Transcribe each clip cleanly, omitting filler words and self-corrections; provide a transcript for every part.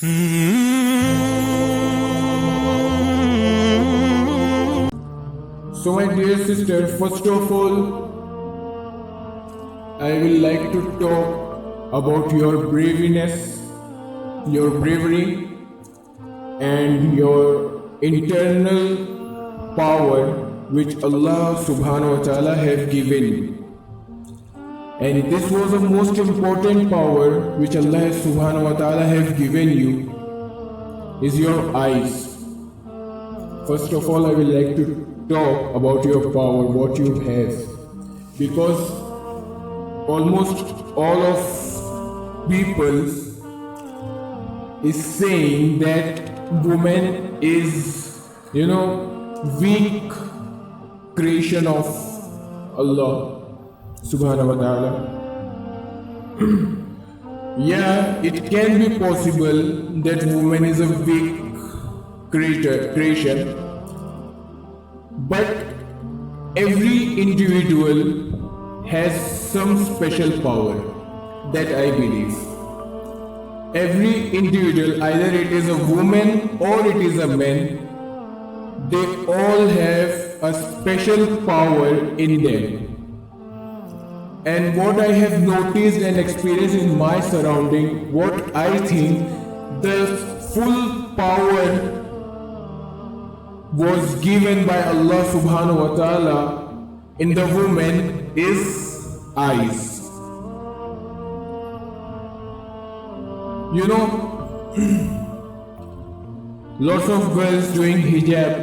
So my dear sister, first of all, I will like to talk about your braveness, your bravery, and your internal power which Allah subhanahu wa ta'ala have given. And this was the most important power which Allah subhanahu wa ta'ala have given you is your eyes. First of all, I will like to talk about your power, what you have, because almost all of people is saying that woman is, weak creation of Allah subhanahu wa ta'ala. Yeah, it can be possible that woman is a weak creation, but every individual has some special power that I believe. Every individual, either it is a woman or it is a man, they all have a special power in them. And what I have noticed and experienced in my surrounding, what I think the full power was given by Allah subhanahu wa ta'ala in the woman is eyes. Lots of girls doing hijab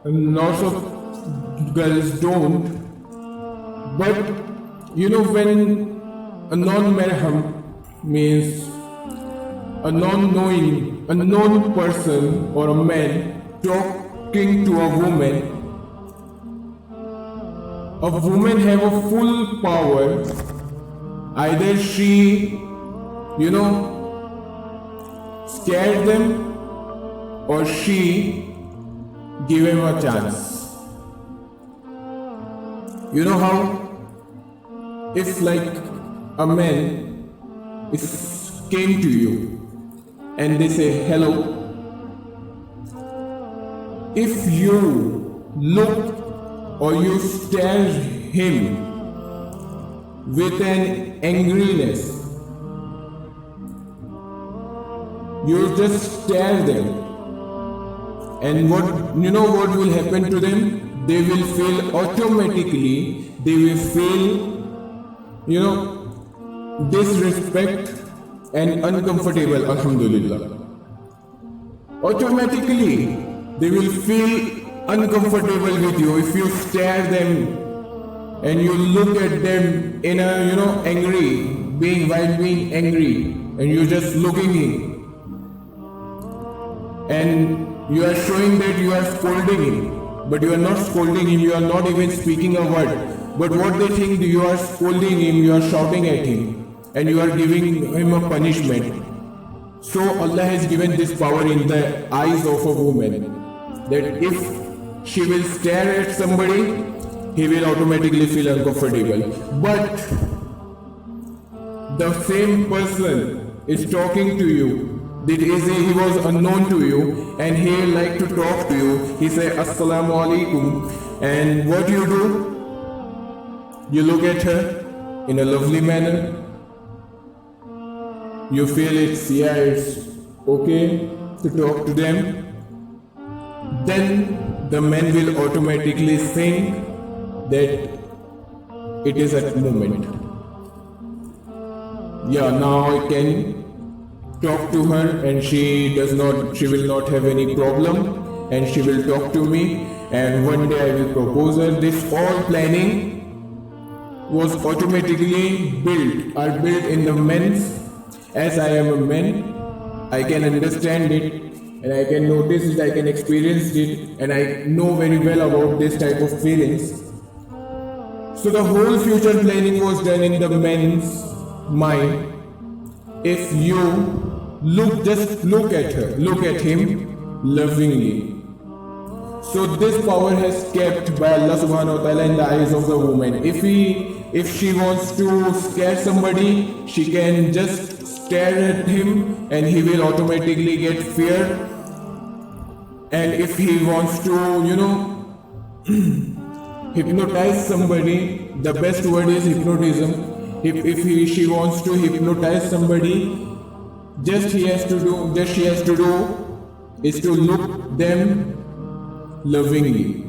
and lots of girls don't. But when a non-marham means a unknown person or a man talking to a woman have a full power. Either she, scared them or she give him a chance. You know how? If like a man came to you and they say hello, if you look or you stare him with an angriness, you just stare them, and what will happen to them? They will feel automatically, disrespect and uncomfortable. Alhamdulillah, automatically they will feel uncomfortable with you if you stare them and you look at them in a while being angry, and you're just looking in and you are showing that you are scolding him, but you are not scolding him, you are not even speaking a word. But what they think, you are scolding him, you are shouting at him, and you are giving him a punishment. So Allah has given this power in the eyes of a woman, that if she will stare at somebody, he will automatically feel uncomfortable. But the same person is talking to you, that is, he was unknown to you and he like to talk to you. He say Assalamu alaikum, and what you do? You look at her in a lovely manner. You feel it's okay to talk to them. Then the man will automatically think that it is at moment. Yeah, now I can talk to her and she will not have any problem, and she will talk to me, and one day I will propose her. This all planning was automatically built in the men's. As I am a man, I can understand it, and I can notice it, I can experience it, and I know very well about this type of feelings. So the whole future planning was done in the man's mind. If you just look at him lovingly. So this power has kept by Allah subhanahu wa ta'ala in the eyes of the woman. If he if she wants to scare somebody, she can just stare at him and he will automatically get fear. And if he wants to, hypnotize somebody, the best word is hypnotism. If she wants to hypnotize somebody, just she has to do is to look them lovingly,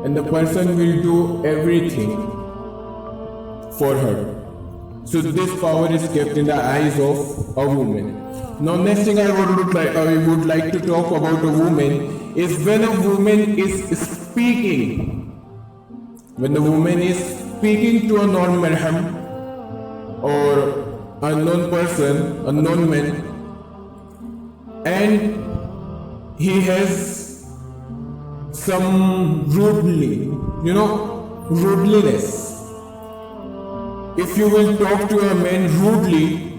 and the person will do everything for her. So this power is kept in the eyes of a woman. Now next thing I would like to talk about a woman is when a woman is speaking. When the woman is speaking to a non-mahram or unknown person, unknown man, and he has some rudeliness. If you will talk to a man rudely,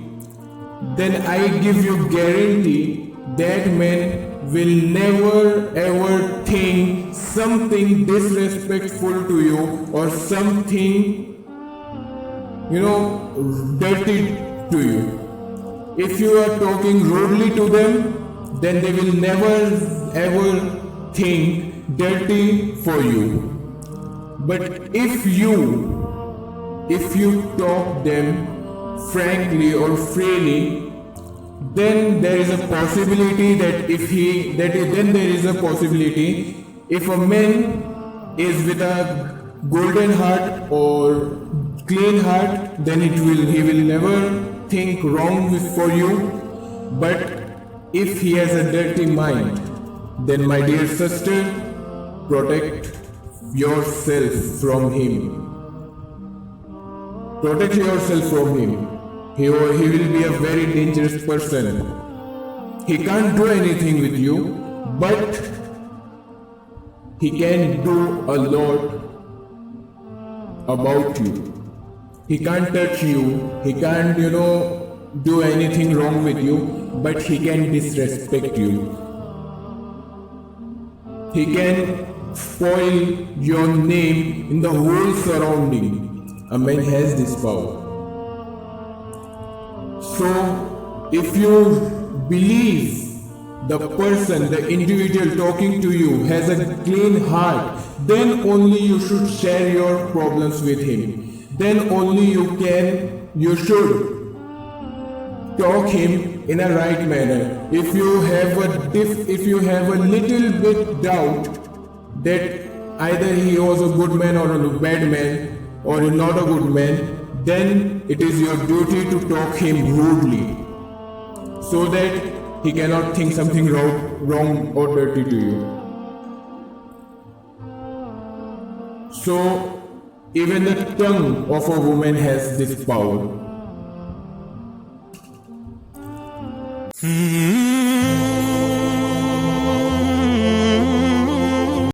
then I give you guarantee that man will never ever think something disrespectful to you or something, dirty to you. If you are talking rudely to them, then they will never ever think dirty for you. But if you talk them frankly or freely, then there is a possibility that if a man is with a golden heart or clean heart, then he will never think wrong for you. But if he has a dirty mind, then my dear sister, protect yourself from him. Protect yourself from him. He will be a very dangerous person. He can't do anything with you, but he can do a lot about you. He can't touch you. He can't, do anything wrong with you, but he can disrespect you. He can spoil your name in the whole surrounding. A man has this power. So, if you believe the person, the individual talking to you has a clean heart, then only you should share your problems with him. Then only you should talk him in a right manner. If you have a little bit doubt that either he was a good man or a bad man or not a good man, then it is your duty to talk him rudely so that he cannot think something wrong or dirty to you. So even the tongue of a woman has this power.